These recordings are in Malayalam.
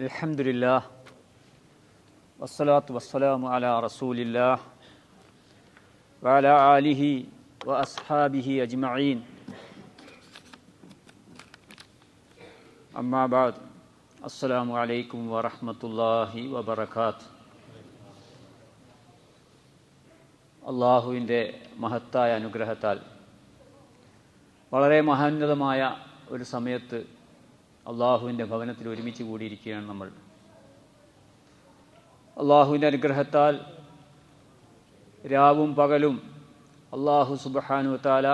അൽഹംദുലില്ലാഹ് വസ്സലാത്തു വസ്സലാമു അലാ റസൂലില്ലാഹ് വഅലാ ആലിഹി വഅസ്ഹാബിഹി അജ്മഈൻ. അമ്മാ ബഅദ്. അസ്സലാമു അലൈക്കും വറഹ്മത്തുള്ളാഹി വബറകാതുഹു. അള്ളാഹുവിൻ്റെ മഹത്തായ അനുഗ്രഹത്താൽ വളരെ മഹോന്നതമായ ഒരു സമയത്ത് അള്ളാഹുവിൻ്റെ ഭവനത്തിൽ ഒരുമിച്ച് കൂടിയിരിക്കുകയാണ് നമ്മൾ. അള്ളാഹുവിൻ്റെ അനുഗ്രഹത്താൽ രാവും പകലും അള്ളാഹു സുബ്ഹാനഹു വ തആല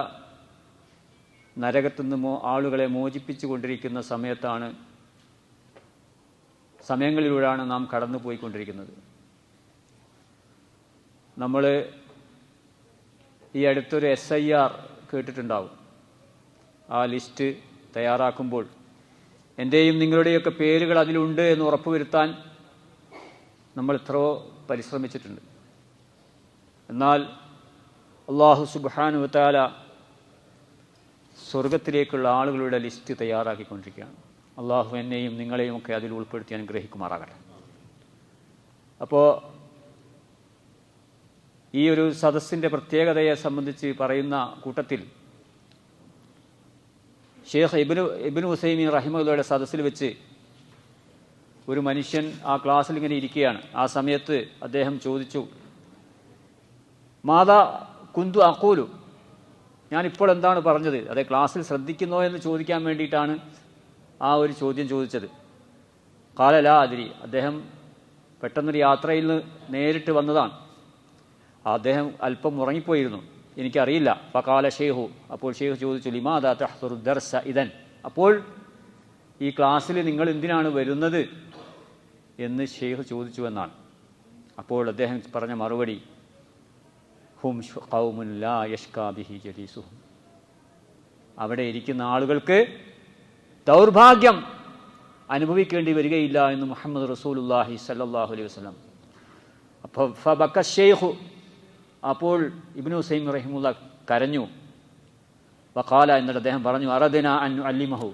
നരകത്തു നിന്ന് ആളുകളെ മോചിപ്പിച്ചു കൊണ്ടിരിക്കുന്ന സമയങ്ങളിലൂടെയാണ് നാം കടന്നു പോയിക്കൊണ്ടിരിക്കുന്നത്. നമ്മൾ ഈ അടുത്തൊരു SIR കേട്ടിട്ടുണ്ടാവും. ആ ലിസ്റ്റ് തയ്യാറാക്കുമ്പോൾ എൻ്റെയും നിങ്ങളുടെയൊക്കെ പേരുകൾ അതിലുണ്ട് എന്ന് ഉറപ്പുവരുത്താൻ നമ്മൾ എത്രയോ പരിശ്രമിച്ചിട്ടുണ്ട്. എന്നാൽ അല്ലാഹു സുബ്ഹാനഹു വ തആല സ്വർഗത്തിലേക്കുള്ള ആളുകളുടെ ലിസ്റ്റ് തയ്യാറാക്കിക്കൊണ്ടിരിക്കുകയാണ്. അള്ളാഹു എന്നെയും നിങ്ങളെയും ഒക്കെ അതിൽ ഉൾപ്പെടുത്തി അനുഗ്രഹിക്കുമാറാകട്ടെ. അപ്പോൾ ഈ ഒരു സദസ്സിൻ്റെ പ്രത്യേകതയെ സംബന്ധിച്ച് പറയുന്ന കൂട്ടത്തിൽ ഷെയ്ഖ് ഇബ്നു ഉസൈമീൻ റഹിമഹുള്ളയുടെ സദസ്സിൽ വെച്ച് ഒരു മനുഷ്യൻ ആ ക്ലാസ്സിൽ ഇങ്ങനെ ഇരിക്കുകയാണ്. ആ സമയത്ത് അദ്ദേഹം ചോദിച്ചു, മാതാ കുന്തു അഖൂലു, ഞാനിപ്പോൾ എന്താണ് പറഞ്ഞത്? അതേ ക്ലാസ്സിൽ ശ്രദ്ധിക്കുന്നോ എന്ന് ചോദിക്കാൻ വേണ്ടിയിട്ടാണ് ആ ഒരു ചോദ്യം ചോദിച്ചത്. ഖാല ലാ അദ്രി, അദ്ദേഹം പെട്ടെന്നൊരു യാത്രയിൽ നിന്ന് നേരിട്ട് വന്നതാണ്. അദ്ദേഹം അല്പം ഉറങ്ങിപ്പോയിരുന്നു, എനിക്കറിയില്ല. ഫഖാല ഷെയ്ഖു, അപ്പോൾ ഷെയ്ഖ് ചോദിച്ചു, ലിമാദാ തഹ്ദുറു ദർസ ഇദൻ, അപ്പോൾ ഈ ക്ലാസ്സിൽ നിങ്ങൾ എന്തിനാണ് വരുന്നത് എന്ന് ഷെയ്ഖ് ചോദിച്ചു എന്നാണ്. അപ്പോൾ അദ്ദേഹം പറഞ്ഞ മറുപടി, ഹും ഖൗമുൻ ലാ യഷ്കാ ബിഹി ജലീസുഹും, അവിടെ ഇരിക്കുന്ന ആളുകൾക്ക് ദൗർഭാഗ്യം അനുഭവിക്കേണ്ടി വരികയില്ല എന്ന് മുഹമ്മദ് റസൂലുള്ളാഹി സ്വല്ലല്ലാഹു അലൈഹി വസല്ലം. അപ്പോൾ ഫബക ഷെയ്ഖു, അപ്പോൾ ഇബ്നു ഉസൈമീൻ റഹിമഹുല്ലാ കരഞ്ഞു. വഖാല, എന്നിട്ട് അദ്ദേഹം പറഞ്ഞു, അറദ്നാ അൻ നുഅല്ലിമഹു,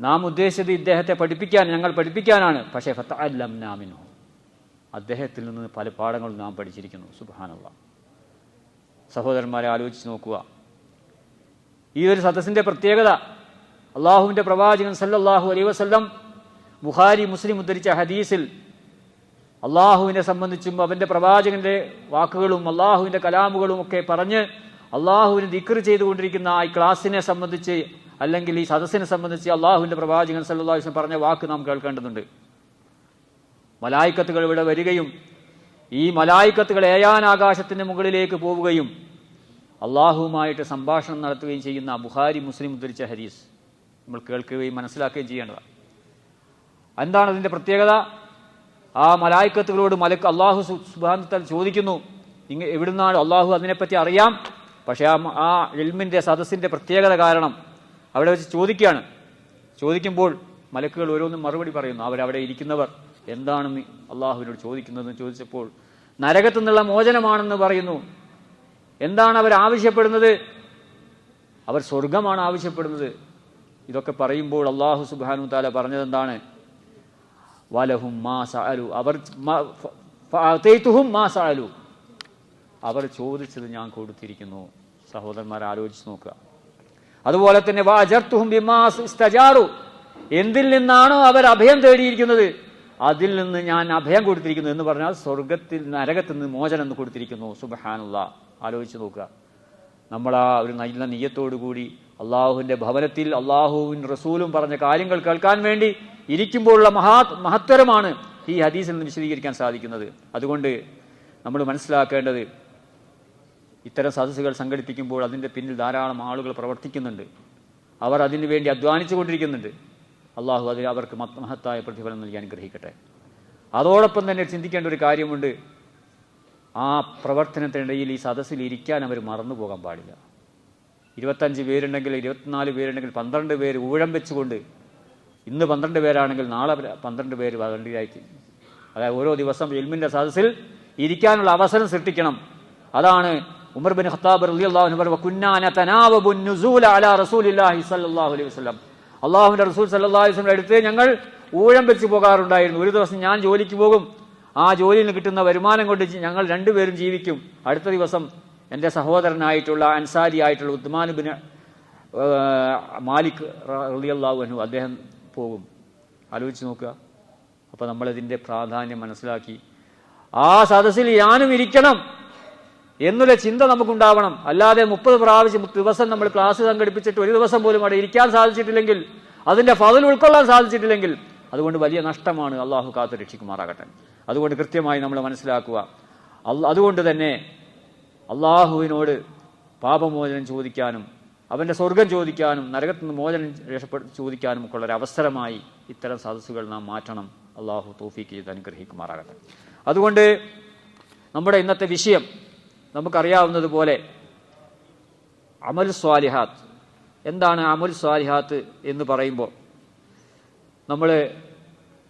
നാം ഉദ്ദേശിച്ചത് ഇദ്ദേഹത്തെ ഞങ്ങൾ പഠിപ്പിക്കാനാണ്. പക്ഷേ ഫതഅല്ലംനാ മിൻഹു, അദ്ദേഹത്തിൽ നിന്ന് പല പാഠങ്ങളും നാം പഠിച്ചിരിക്കുന്നു. സുബ്ഹാനല്ലാഹ്. സഹോദരന്മാരെ, ആലോചിച്ച് നോക്കുക. ഈ ഒരു സദസ്സിൻ്റെ പ്രത്യേകത, അള്ളാഹുവിൻ്റെ പ്രവാചകൻ സല്ലല്ലാഹു അലൈഹി വസല്ലം ബുഖാരി മുസ്ലിം ഉദ്ധരിച്ച ഹദീസിൽ അള്ളാഹുവിനെ സംബന്ധിച്ചും അവൻ്റെ പ്രവാചകൻ്റെ വാക്കുകളും അള്ളാഹുവിൻ്റെ കലാമുകളും ഒക്കെ പറഞ്ഞ് അള്ളാഹുവിന് ദിക്ർ ചെയ്തുകൊണ്ടിരിക്കുന്ന ഈ ക്ലാസ്സിനെ സംബന്ധിച്ച്, അല്ലെങ്കിൽ ഈ സദസ്സിനെ സംബന്ധിച്ച് അള്ളാഹുവിൻ്റെ പ്രവാചകൻ സല്ലല്ലാഹു അലൈഹി വസല്ലം പറഞ്ഞ വാക്ക് നാം കേൾക്കേണ്ടതുണ്ട്. മലായിക്കത്തുകൾ ഇവിടെ വരികയും ഈ മലായിക്കത്തുകൾ ഏയാനാകാശത്തിൻ്റെ മുകളിലേക്ക് പോവുകയും അള്ളാഹുവുമായിട്ട് സംഭാഷണം നടത്തുകയും ചെയ്യുന്ന ബുഖാരി മുസ്ലിം ഉദ്ധരിച്ച ഹദീസ് നമ്മൾ കേൾക്കുകയും മനസ്സിലാക്കുകയും ചെയ്യേണ്ടതാണ്. എന്താണ് അതിൻ്റെ പ്രത്യേകത? ആ മലായിക്കത്തുകളോട് അള്ളാഹു സുബ്ഹാനഹു വ തആല ചോദിക്കുന്നു, എവിടുന്നാണ്? അള്ളാഹു അതിനെപ്പറ്റി അറിയാം. പക്ഷേ ആ ഇൽമിൻ്റെ സദസ്സിൻ്റെ പ്രത്യേകത കാരണം അവിടെ വെച്ച് ചോദിക്കുമ്പോൾ മലക്കുകൾ ഓരോന്നും മറുപടി പറയുന്നു. അവരവിടെ ഇരിക്കുന്നവർ എന്താണെന്ന് അള്ളാഹുവിനോട് ചോദിക്കുന്നതെന്ന് ചോദിച്ചപ്പോൾ നരകത്തു നിന്നുള്ള മോചനമാണെന്ന് പറയുന്നു. എന്താണ് അവർ ആവശ്യപ്പെടുന്നത്? അവർ സ്വർഗമാണ് ആവശ്യപ്പെടുന്നത്. ഇതൊക്കെ പറയുമ്പോൾ അള്ളാഹു സുബ്ഹാനഹു വ തആല പറഞ്ഞതെന്താണ്? വലഹും മാ സഅലു, ഫഅതൈതുഹും മാ സഅലു, അവർ ചോദിച്ചത് ഞാൻ കൊടുത്തിരിക്കുന്നു. സഹോദരന്മാരെ, ആലോചിച്ച് നോക്കുക. അതുപോലെ തന്നെ വഅജർതുഹും ബിമാ ഇസ്തജാറു, എന്തിൽ നിന്നാണോ അവർ അഭയം തേടിയിരിക്കുന്നത് അതിൽ നിന്ന് ഞാൻ അഭയം കൊടുത്തിരിക്കുന്നു എന്ന് പറഞ്ഞാൽ സ്വർഗത്തിൽ നരകത്തിൽ നിന്ന് മോചനം എന്ന് കൊടുത്തിരിക്കുന്നു. സുബ്ഹാനല്ലാഹ്. ആലോചിച്ച് നോക്കുക. നമ്മൾ ആ ഒരു നല്ല നിയ്യത്തോടു കൂടി അള്ളാഹുവിൻ്റെ ഭവനത്തിൽ അള്ളാഹുവിൻ റസൂലും പറഞ്ഞ കാര്യങ്ങൾ കേൾക്കാൻ വേണ്ടി ഇരിക്കുമ്പോഴുള്ള മഹത്വരമാണ് ഈ ഹദീസിൽ നിന്ന് വിശദീകരിക്കാൻ സാധിക്കുന്നത്. അതുകൊണ്ട് നമ്മൾ മനസ്സിലാക്കേണ്ടത്, ഇത്തരം സദസ്സുകൾ സംഘടിപ്പിക്കുമ്പോൾ അതിൻ്റെ പിന്നിൽ ധാരാളം ആളുകൾ പ്രവർത്തിക്കുന്നുണ്ട്. അവർ അതിനു വേണ്ടി അധ്വാനിച്ചു കൊണ്ടിരിക്കുന്നുണ്ട്. അള്ളാഹു അതിൽ അവർക്ക് മഹത്തായ പ്രതിഫലം നൽകി അനുഗ്രഹിക്കട്ടെ. അതോടൊപ്പം തന്നെ ചിന്തിക്കേണ്ട ഒരു കാര്യമുണ്ട്. ആ പ്രവർത്തനത്തിനിടയിൽ ഈ സദസ്സിൽ ഇരിക്കാൻ അവർ മറന്നു പോകാൻ പാടില്ല. 25 പേരുണ്ടെങ്കിൽ 24 പേരുണ്ടെങ്കിൽ 12 പേര് ഊഴം വെച്ചുകൊണ്ട്, ഇന്ന് 12 പേരാണെങ്കിൽ നാളെ 12 പേര് വണ്ടിയിലായിരിക്കും. അതായത് ഓരോ ദിവസം ഇൽമിൻ്റെ സദസ്സിൽ ഇരിക്കാനുള്ള അവസരം സൃഷ്ടിക്കണം. അതാണ് ഉമർ ബിൻ ഖത്താബ് റളിയല്ലാഹു അൻഹു പറഞ്ഞു, വകുന്നാ നതനാവബു നുസൂല അലാ റസൂലില്ലാഹി സ്വല്ലല്ലാഹു അലൈഹി വസല്ലം, അള്ളാഹുവിൻ്റെ റസൂൽ സല്ലല്ലാഹു അലൈഹി വസല്ലം അടുത്ത് ഞങ്ങൾ ഊഴം വെച്ച് പോകാറുണ്ടായിരുന്നു. ഒരു ദിവസം ഞാൻ ജോലിക്ക് പോകും, ആ ജോലിയിൽ നിന്ന് കിട്ടുന്ന വരുമാനം കൊണ്ട് ഞങ്ങൾ രണ്ടുപേരും ജീവിക്കും. അടുത്ത ദിവസം എൻ്റെ സഹോദരനായിട്ടുള്ള അൻസാരി ആയിട്ടുള്ള ഉദ്മാൻ ബിൻ മാലിക് റളിയല്ലാഹു അൻഹു അദ്ദേഹം പോകും. ആലോചിച്ച് നോക്കുക. അപ്പോൾ നമ്മളതിൻ്റെ പ്രാധാന്യം മനസ്സിലാക്കി ആ സദസ്സിൽ ഞാനും ഇരിക്കണം എന്നുള്ള ചിന്ത നമുക്കുണ്ടാവണം. അല്ലാതെ 30 പ്രാവശ്യം ദിവസം നമ്മൾ ക്ലാസ് സംഘടിപ്പിച്ചിട്ട് ഒരു ദിവസം പോലും അവിടെ ഇരിക്കാൻ സാധിച്ചിട്ടില്ലെങ്കിൽ, അതിൻ്റെ ഫضൽ ഉൾക്കൊള്ളാൻ സാധിച്ചിട്ടില്ലെങ്കിൽ അതുകൊണ്ട് വലിയ നഷ്ടമാണ്. അള്ളാഹു കാത്തു രക്ഷിക്കുമാറാകട്ടെ. അതുകൊണ്ട് കൃത്യമായി നമ്മൾ മനസ്സിലാക്കുക. അതുകൊണ്ട് തന്നെ അള്ളാഹുവിനോട് പാപമോചനം ചോദിക്കാനും അവൻ്റെ സ്വർഗം ചോദിക്കാനും നരകത്തിൽ നിന്ന് മോചനം ചോദിക്കാനും ഒക്കെ ഉള്ളൊരു അവസരമായി ഇത്തരം സദസ്സുകൾ നാം മാറ്റണം. അള്ളാഹു തൗഫീഖ് ചെയ്ത് അനുഗ്രഹിക്കുമാറാകട്ടെ. അതുകൊണ്ട് നമ്മുടെ ഇന്നത്തെ വിഷയം നമുക്കറിയാവുന്നതുപോലെ അമൽ സ്വാലിഹാത്ത്. എന്താണ് അമൽ സ്വാലിഹാത്ത് എന്ന് പറയുമ്പോൾ നമ്മൾ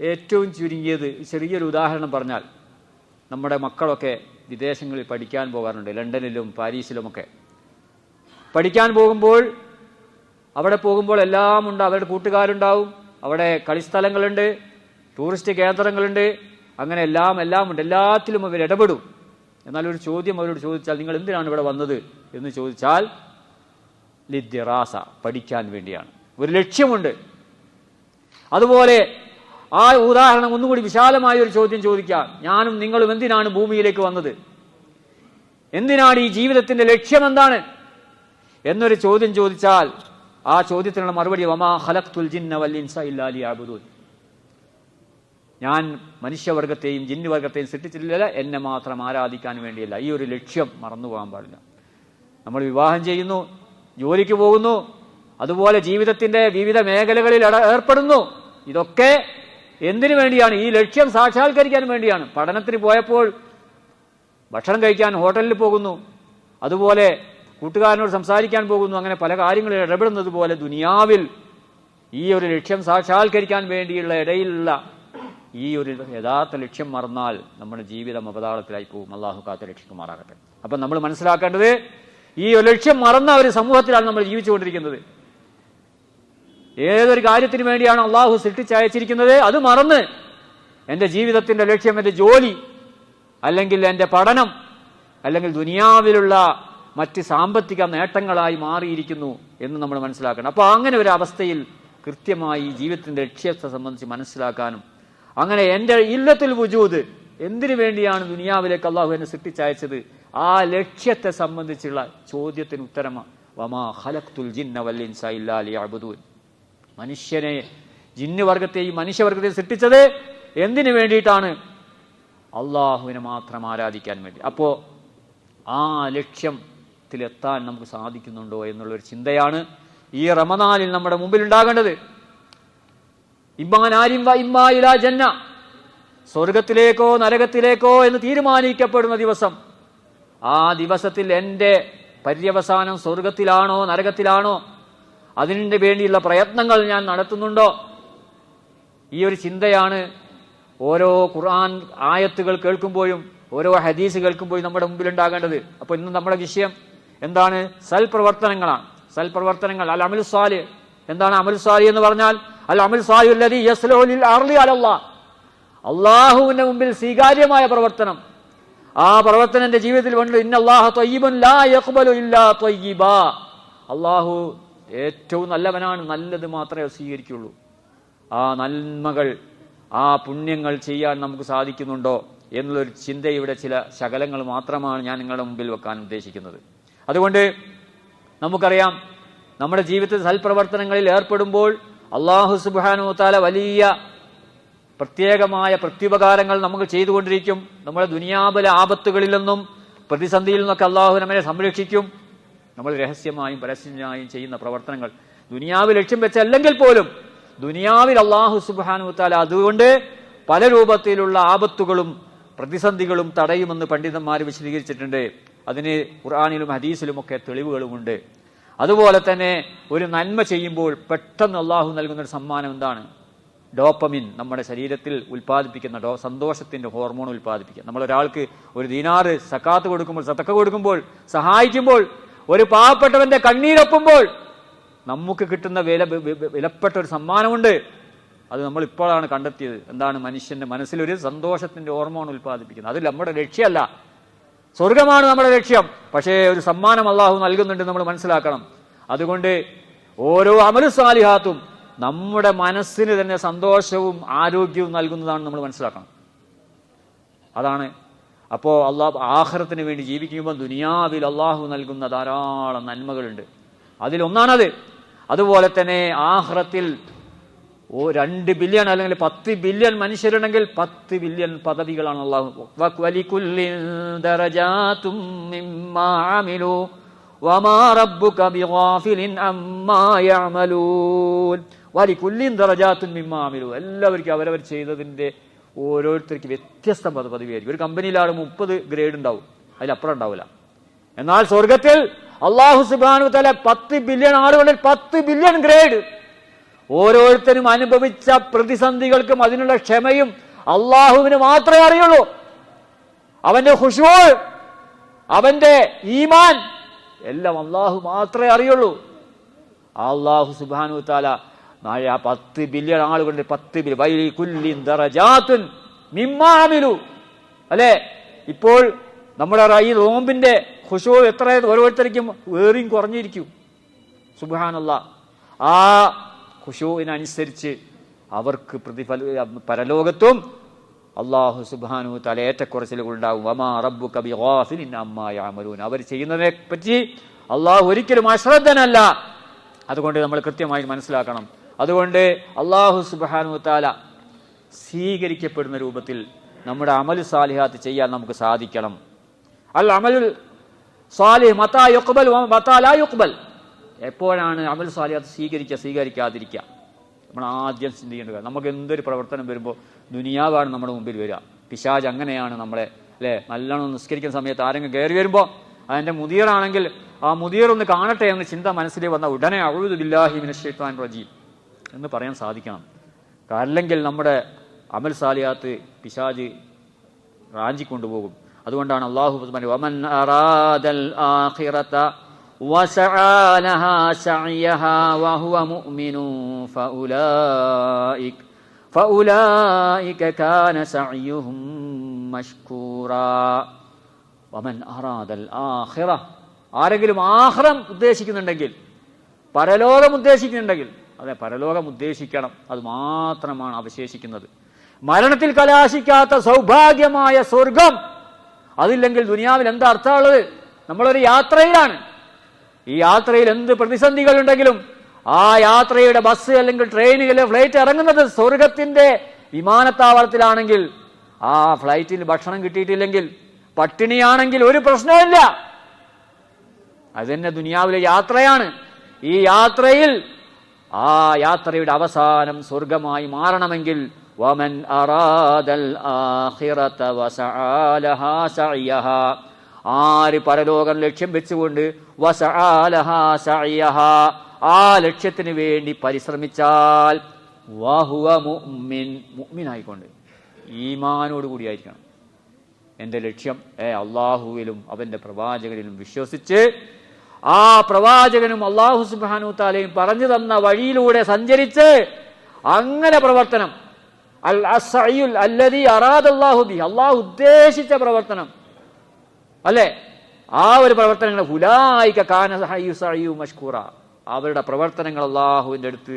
ഏറ്റവും ചുരുങ്ങിയത് ചെറിയൊരു ഉദാഹരണം പറഞ്ഞാൽ, നമ്മുടെ മക്കളൊക്കെ വിദേശങ്ങളിൽ പഠിക്കാൻ പോകാറുണ്ട്. ലണ്ടനിലും പാരീസിലുമൊക്കെ പഠിക്കാൻ പോകുമ്പോൾ അവിടെ പോകുമ്പോൾ എല്ലാം ഉണ്ട്. അവരുടെ കൂട്ടുകാരുണ്ടാവും, അവിടെ കളിസ്ഥലങ്ങളുണ്ട്, ടൂറിസ്റ്റ് കേന്ദ്രങ്ങളുണ്ട്, അങ്ങനെ എല്ലാം ഉണ്ട്. എല്ലാത്തിലും അവർ ഇടപെടും. എന്നാൽ ഒരു ചോദ്യം അവരോട് ചോദിച്ചാൽ, നിങ്ങൾ എന്തിനാണ് ഇവിടെ വന്നത് എന്ന് ചോദിച്ചാൽ, ലിദ്ദിറാസ, പഠിക്കാൻ വേണ്ടിയാണ്. ഒരു ലക്ഷ്യമുണ്ട്. അതുപോലെ ആ ഉദാഹരണം ഒന്നുകൂടി വിശാലമായ ഒരു ചോദ്യം ചോദിക്കാം. ഞാനും നിങ്ങളും എന്തിനാണ് ഭൂമിയിലേക്ക് വന്നത്? എന്തിനാണ് ഈ ജീവിതത്തിന്റെ ലക്ഷ്യം എന്താണ് എന്നൊരു ചോദ്യം ചോദിച്ചാൽ ആ ചോദ്യത്തിനുള്ള മറുപടി വമാ ഖലഖ്തുൽ ജിന്ന വൽ ഇൻസ ഇല്ലാ ലിയഅ്ബുദൂൻ. ഞാൻ മനുഷ്യവർഗത്തെയും ജിന്നുവർഗത്തെയും സൃഷ്ടിച്ചിട്ടില്ല എന്നെ മാത്രം ആരാധിക്കാൻ വേണ്ടിയല്ല. ഈ ഒരു ലക്ഷ്യം മറന്നു പോകാൻ പാടില്ല. നമ്മൾ വിവാഹം ചെയ്യുന്നു, ജോലിക്ക് പോകുന്നു, അതുപോലെ ജീവിതത്തിന്റെ വിവിധ മേഖലകളിൽ ഏർപ്പെടുന്നു. ഇതൊക്കെ എന്തിനു വേണ്ടിയാണ്? ഈ ലക്ഷ്യം സാക്ഷാത്കരിക്കാൻ വേണ്ടിയാണ്. പഠനത്തിന് പോയപ്പോൾ ഭക്ഷണം കഴിക്കാൻ ഹോട്ടലിൽ പോകുന്നു, അതുപോലെ കൂട്ടുകാരനോട് സംസാരിക്കാൻ പോകുന്നു, അങ്ങനെ പല കാര്യങ്ങളിൽ ഇടപെടുന്നത് പോലെ ദുനിയാവിൽ ഈ ഒരു ലക്ഷ്യം സാക്ഷാത്കരിക്കാൻ വേണ്ടിയുള്ള ഇടയിലുള്ള ഈ ഒരു യഥാർത്ഥ ലക്ഷ്യം മറന്നാൽ നമ്മുടെ ജീവിതം അപതാളത്തിലായി പോകും. അള്ളാഹു കാത്ത് രക്ഷിക്കുമാറാകട്ടെ. അപ്പം നമ്മൾ മനസ്സിലാക്കേണ്ടത്, ഈ ഒരു ലക്ഷ്യം മറന്ന ഒരു സമൂഹത്തിലാണ് നമ്മൾ ജീവിച്ചുകൊണ്ടിരിക്കുന്നത്. ഏതൊരു കാര്യത്തിന് വേണ്ടിയാണ് അള്ളാഹു സൃഷ്ടിച്ചയച്ചിരിക്കുന്നത് അത് മറന്ന് എൻ്റെ ജീവിതത്തിന്റെ ലക്ഷ്യം എൻ്റെ ജോലി, അല്ലെങ്കിൽ എൻ്റെ പഠനം, അല്ലെങ്കിൽ ദുനിയാവിലുള്ള മറ്റ് സാമ്പത്തിക നേട്ടങ്ങളായി മാറിയിരിക്കുന്നു എന്ന് നമ്മൾ മനസ്സിലാക്കണം. അപ്പോൾ അങ്ങനെ ഒരു അവസ്ഥയിൽ കൃത്യമായി ജീവിതത്തിന്റെ ലക്ഷ്യത്തെ സംബന്ധിച്ച് മനസ്സിലാക്കാനും, അങ്ങനെ എൻ്റെ ഇല്ലത്തുൽ വുജൂദ്, എന്തിനു വേണ്ടിയാണ് ദുനിയാവിലേക്ക് അള്ളാഹു എന്നെ സൃഷ്ടിച്ചയച്ചത്, ആ ലക്ഷ്യത്തെ സംബന്ധിച്ചുള്ള ചോദ്യത്തിന് ഉത്തരം വമാ ഖലഖ്തുൽ ജിന്ന വൽ ഇൻസ ഇല്ലാ ലിയഅ്ബുദൂൻ. മനുഷ്യനെ, ജിന്നുവർഗത്തെയും മനുഷ്യവർഗത്തെയും സൃഷ്ടിച്ചത് എന്തിനു വേണ്ടിയിട്ടാണ്? അള്ളാഹുവിനെ മാത്രം ആരാധിക്കാൻ വേണ്ടി. അപ്പോൾ ആ ലക്ഷ്യത്തിലെത്താൻ നമുക്ക് സാധിക്കുന്നുണ്ടോ എന്നുള്ളൊരു ചിന്തയാണ് ഈ റമദാനിൽ നമ്മുടെ മുമ്പിൽ ഉണ്ടാകേണ്ടത്. ഇമ്മാനാരിം വ ഇമ്മാ ഇലാ ജന്ന, സ്വർഗത്തിലേക്കോ നരകത്തിലേക്കോ എന്ന് തീരുമാനിക്കപ്പെടുന്ന ദിവസം. ആ ദിവസത്തിൽ എൻ്റെ പര്യവസാനം സ്വർഗത്തിലാണോ നരകത്തിലാണോ, അതിനു വേണ്ടിയുള്ള പ്രയത്നങ്ങൾ ഞാൻ നടത്തുന്നുണ്ടോ? ഈ ഒരു ചിന്തയാണ് ഓരോ ഖുർആൻ ആയത്തുകൾ കേൾക്കുമ്പോഴും ഓരോ ഹദീസ് കേൾക്കുമ്പോഴും നമ്മുടെ മുമ്പിൽ ഉണ്ടാകേണ്ടത്. അപ്പോൾ ഇന്ന് നമ്മുടെ വിഷയം എന്താണ്? സൽപ്രവർത്തനങ്ങളാണ്. സൽപ്രവർത്തനങ്ങൾ, അൽ അമലു സ്വാലിഹ്. എന്താണ് അമൽ സ്വാലിഹ് എന്ന് പറഞ്ഞാൽ? അൽ അമൽ സ്വാലിഹു അല്ലദീ യസ്ലുഹു ലിൽ അർളി അലല്ലാഹ്, അള്ളാഹുവിന്റെ മുമ്പിൽ സ്വീകാര്യമായ പ്രവർത്തനം. ആ പ്രവർത്തനം എൻ്റെ ജീവിതത്തിൽ വന്നു. ഇന്നല്ലാഹ ത്വയ്യിബുൻ ലാ യഖ്ബലു ഇല്ലാ ത്വയ്യിബാ. അള്ളാഹു ഏറ്റവും നല്ലവനാണ്, നല്ലത് മാത്രമേ സ്വീകരിക്കുള്ളൂ. ആ നന്മകൾ, ആ പുണ്യങ്ങൾ ചെയ്യാൻ നമുക്ക് സാധിക്കുന്നുണ്ടോ എന്നുള്ളൊരു ചിന്തയുടെ ചില ശകലങ്ങൾ മാത്രമാണ് ഞാൻ നിങ്ങളുടെ മുമ്പിൽ വെക്കാൻ ഉദ്ദേശിക്കുന്നത്. അതുകൊണ്ട് നമുക്കറിയാം, നമ്മുടെ ജീവിതത്തിൽ സൽപ്രവർത്തനങ്ങളിൽ ഏർപ്പെടുമ്പോൾ അല്ലാഹു സുബ്ഹാനഹു വ തആല വലിയ പ്രത്യേകമായ പ്രത്യുപകാരങ്ങൾ നമുക്ക് ചെയ്തുകൊണ്ടിരിക്കും. നമ്മുടെ ദുനിയാവിലെ ആപത്തുകളിൽ നിന്നും പ്രതിസന്ധിയിൽ നിന്നൊക്കെ അള്ളാഹു നമ്മെ സംരക്ഷിക്കും. നമ്മൾ രഹസ്യമായും പരസ്യമായും ചെയ്യുന്ന പ്രവർത്തനങ്ങൾ ദുനിയാവിൽ ലക്ഷ്യം വെച്ചല്ലെങ്കിൽ പോലും ദുനിയാവിൽ അള്ളാഹു സുബ്ഹാനഹു വ തആല അതുകൊണ്ട് പല രൂപത്തിലുള്ള ആപത്തുകളും പ്രതിസന്ധികളും തടയുമെന്ന് പണ്ഡിതന്മാർ വിശദീകരിച്ചിട്ടുണ്ട്. അതിന് ഖുർആനിലും ഹദീസിലുമൊക്കെ തെളിവുകളുമുണ്ട്. അതുപോലെ തന്നെ ഒരു നന്മ ചെയ്യുമ്പോൾ പെട്ടെന്ന് അള്ളാഹു നൽകുന്നൊരു സമ്മാനം എന്താണ്? ഡോപ്പമിൻ, നമ്മുടെ ശരീരത്തിൽ ഉൽപ്പാദിപ്പിക്കുന്ന സന്തോഷത്തിന്റെ ഹോർമോൺ ഉൽപ്പാദിപ്പിക്കുക. നമ്മളൊരാൾക്ക് ഒരു ദീനാറ് സക്കാത്ത് കൊടുക്കുമ്പോൾ, സതക്ക കൊടുക്കുമ്പോൾ, സഹായിക്കുമ്പോൾ, ഒരു പാവപ്പെട്ടവന്റെ കണ്ണീരൊപ്പുമ്പോൾ നമുക്ക് കിട്ടുന്ന വിലപ്പെട്ട ഒരു സമ്മാനമുണ്ട്. അത് നമ്മൾ ഇപ്പോഴാണ് കണ്ടെത്തിയത്. എന്താണ്? മനുഷ്യന്റെ മനസ്സിലൊരു സന്തോഷത്തിന്റെ ഹോർമോൺ ഉൽപ്പാദിപ്പിക്കുന്നത്. അത് നമ്മുടെ ലക്ഷ്യമല്ല, സ്വർഗമാണ് നമ്മുടെ ലക്ഷ്യം. പക്ഷേ ഒരു സമ്മാനം അള്ളാഹു നൽകുന്നുണ്ട്, നമ്മൾ മനസ്സിലാക്കണം. അതുകൊണ്ട് ഓരോ അമലു സാലിഹാത്തും നമ്മുടെ മനസ്സിന് തന്നെ സന്തോഷവും ആരോഗ്യവും നൽകുന്നതാണ് നമ്മൾ മനസ്സിലാക്കണം. അതാണ്. അപ്പോൾ അള്ളാഹ് ആഖിറത്തിന് വേണ്ടി ജീവിക്കുമ്പോൾ ദുനിയാവിൽ അള്ളാഹു നൽകുന്ന ധാരാളം നന്മകളുണ്ട്, അതിലൊന്നാണത്. അതുപോലെ തന്നെ ആഖിറത്തിൽ 2 ബില്യൺ അല്ലെങ്കിൽ 10 ബില്യൺ മനുഷ്യരുണ്ടെങ്കിൽ 10 ബില്യൺ പദവികളാണ് അള്ളാഹു. വലികുല്ലിൻ ദറജാതും മിമ്മാ അമിലു വമാ റബ്ബുക ബിഗാഫിലിൻ അമ്മാ യഅമലൂൻ. വലികുല്ലിൻ ദറജാതും മിമ്മാ അമിലു. എല്ലാവർക്കും അവരവർ ചെയ്തതിന്റെ ഓരോരുത്തർക്ക് വ്യത്യസ്ത പദവിയായിരിക്കും. ഒരു കമ്പനിയിലാണ് 30 ഗ്രേഡ് ഉണ്ടാവും, അതിലപ്പുറം ഉണ്ടാവില്ല. എന്നാൽ സ്വർഗത്തിൽ അല്ലാഹു സുബ്ഹാനഹു വ തആല 10 ബില്യൺ ആളുകളിൽ 10 ബില്യൺ ഗ്രേഡ്. ഓരോരുത്തരും അനുഭവിച്ച പ്രതിസന്ധികൾക്കും അതിനുള്ള ക്ഷമയും അള്ളാഹുവിന് മാത്രമേ അറിയുള്ളൂ. അവന്റെ ഖുശൂ, അവന്റെ ഈമാൻ എല്ലാം അള്ളാഹു മാത്രമേ അറിയുള്ളൂ. അള്ളാഹു സുബ്ഹാനഹു വ തആല 10 ബില്യൺ ആളുകളുടെ 10 ബില്യൺ വലികുല്ലിൻ ദറജാതുൻ മിമ്മാ അമിലു. അല്ലെ, ഇപ്പോൾ നമ്മുടെ ഈ നോമ്പിന്റെ ഖുശൂ എത്ര ഓരോരുത്തർക്കും വേറിയും കുറഞ്ഞിരിക്കും. സുബ്ഹാനല്ലാഹ്. ആ ഖുശൂവിനനുസരിച്ച് അവർക്ക് പരലോകത്തും അല്ലാഹു സുബ്ഹാനഹു വ തആല ഏറ്റക്കുറച്ചിലുകൾ ഉണ്ടാവും. വമാ റബ്ബുക ബിഗാഫിലിൻ അമ്മാ യഅമലൂൻ. അവർ ചെയ്യുന്നതിനെ പറ്റി അള്ളാഹു ഒരിക്കലും അശ്രദ്ധനല്ല. അതുകൊണ്ട് നമ്മൾ കൃത്യമായി മനസ്സിലാക്കണം. അതുകൊണ്ട് അല്ലാഹു സുബ്ഹാനഹു വ തആല സ്വീകരിക്കപ്പെടുന്ന രൂപത്തിൽ നമ്മുടെ അമലു സാലിഹാത്ത് ചെയ്യാൻ നമുക്ക് സാധിക്കണം. അൽ അമലുൽ സാലിഹ് മതാ യുഖ്ബൽ വ മതാ ലാ യുഖ്ബൽ. എപ്പോഴാണ് അമൽ സാലിഹാത്ത് സ്വീകരിക്കാതിരിക്കുക? നമ്മൾ ആദ്യം ചിന്തിക്കേണ്ടത്, നമുക്ക് എന്തൊരു പ്രവർത്തനം വരുമ്പോൾ ദുനിയാവാണ് നമ്മുടെ മുമ്പിൽ വരിക. പിശാച് അങ്ങനെയാണ് നമ്മളെ, അല്ലേ? നല്ലോണം നിസ്കരിക്കുന്ന സമയത്ത് ആരെങ്കിലും കയറി വരുമ്പോൾ അതിൻ്റെ മുദീറാണെങ്കിൽ ആ മുദീർ ഒന്ന് കാണട്ടെ എന്ന ചിന്ത മനസ്സിൽ വന്ന ഉടനെ അഊദു ബില്ലാഹി മിനശ് ശൈത്വാനിർ റജീം എന്ന് പറയാൻ സാധിക്കണം. അല്ലെങ്കിൽ നമ്മുടെ അമൽ സാലിഹാത്ത് പിശാച് റാഞ്ചിക്കൊണ്ടുപോകും. അതുകൊണ്ടാണ് അല്ലാഹു സുബ്ഹാനഹു വമൻ അറാദൽ ആഖിറത وسعى لها سعيها وهو مؤمن فأولئك كان سعيهم مشكورا ومن أراد الآخرة. ആരെങ്കിലും ആഖിറം ഉദ്ദേശിക്കുന്നുണ്ടെങ്കിൽ, പരലോകം ഉദ്ദേശിക്കുന്നുണ്ടെങ്കിൽ, അതെ, പരലോകം ഉദ്ദേശിക്കണം. അത് മാത്രമാണ് അവശേഷിക്കുന്നത്. മരണത്തിൽ കലാശിക്കാത്ത സൗഭാഗ്യമായ സ്വർഗം, അതില്ലെങ്കിൽ ദുനിയാവിൽ എന്താ അർത്ഥമുള്ളത്? നമ്മളൊരു യാത്രയിലാണ്. ഈ യാത്രയിൽ എന്ത് പ്രതിസന്ധികൾ ഉണ്ടെങ്കിലും ആ യാത്രയുടെ ബസ് അല്ലെങ്കിൽ ട്രെയിനിലെ ഫ്ലൈറ്റ് ഇറങ്ങുന്നത് സ്വർഗത്തിന്റെ വിമാനത്താവളത്തിലാണെങ്കിൽ ആ ഫ്ലൈറ്റിൽ ഭക്ഷണം കിട്ടിയിട്ടില്ലെങ്കിൽ, പട്ടിണിയാണെങ്കിൽ ഒരു പ്രശ്നവുമില്ല. അതുതന്നെ ദുനിയാവിലെ യാത്രയാണ്. ഈ യാത്രയിൽ ആ യാത്രയുടെ അവസാനം സ്വർഗമായി മാറണമെങ്കിൽ വമൻ അറാദൽ ആഖിറത വസആ ലഹാ സഅയഹാ, ആര് പരലോകം ലക്ഷ്യം വെച്ചുകൊണ്ട് വസആ ലഹാ സഅയഹാ, ആ ലക്ഷ്യത്തിന് വേണ്ടി പരിശ്രമിച്ചാൽ വഹുവ മുഅ്മിൻ, മുഅ്മിനായിക്കൊണ്ട് ഈമാനോട് കൂടിയായിരിക്കണം. എൻ്റെ ലക്ഷ്യം അള്ളാഹുവിലും അവൻ്റെ പ്രവാചകനിലും വിശ്വസിച്ച് ആ പ്രവാചകനും അല്ലാഹു സുബ്ഹാനഹു തആലയും പറഞ്ഞു തന്ന വഴിയിലൂടെ സഞ്ചരിച്ച് അങ്ങനെ പ്രവർത്തനം, അൽ അസ്സഅയുൽ അല്ലദീ അറാദല്ലാഹു ബി, അള്ളാഹു ഉദ്ദേശിച്ച പ്രവർത്തനം, അല്ലെ? ആ ഒരു പ്രവർത്തനങ്ങൾ ഉലൈക കാന സഅയു മഷ്കൂറ, അവരുടെ പ്രവർത്തനങ്ങൾ അള്ളാഹുവിൻ്റെ അടുത്ത്